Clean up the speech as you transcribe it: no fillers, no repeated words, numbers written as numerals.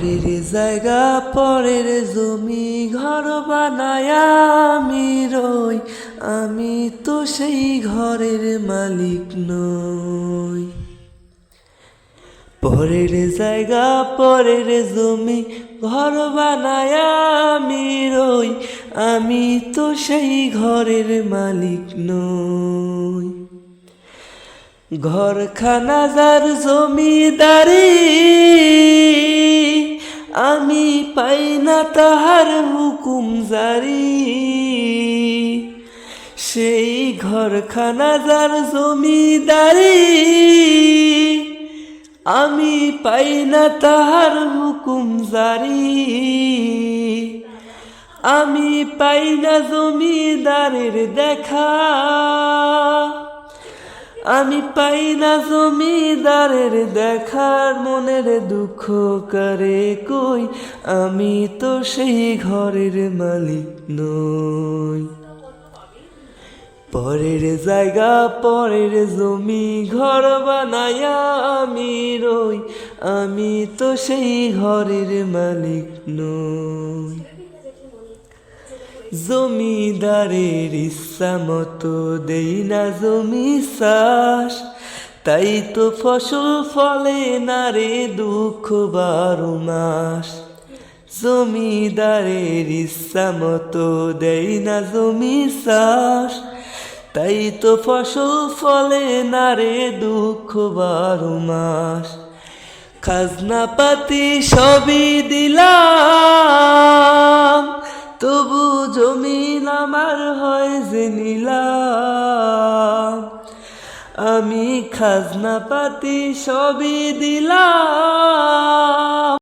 পরের জায়গা পরের জমি ঘর বানায় আমি রই, আমি তো সেই ঘরের মালিক নই। পরের জায়গা পরের জমি ঘর বানায় আমি রই, আমি তো সেই ঘরের মালিক নই। ঘরখানা যার জমিদারি, আমি পাই না তাহার হুকুম জারি। সেই ঘরখানা যার জমিদারি, আমি পাই না তাহার হুকুম জারি। আমি পাই না জমিদারের দেখা, আমি পাই না জমিদারের দেখার মনের দুঃখ করে কই, আমি তো সেই ঘরের মালিক নই। পরের জায়গা পরের জমি ঘর বানায় আমি রই, আমি তো সেই ঘরের মালিক নই। জমিদারের ইচ্ছা মতো দেই না জমি চাষ, তাই তো ফসল ফলে না রে দুঃখ 12 মাস। জমিদারের ইচ্ছা মতো দেই না জমি চাষ, তাই তো ফসল ফলে না রে দুঃখ 12 মাস। খাজনা পাতি সবই দিলাম, তবু জমিন আমার হয় যে নিলাম। আমি খাজনা পাতি সবই দিলাম।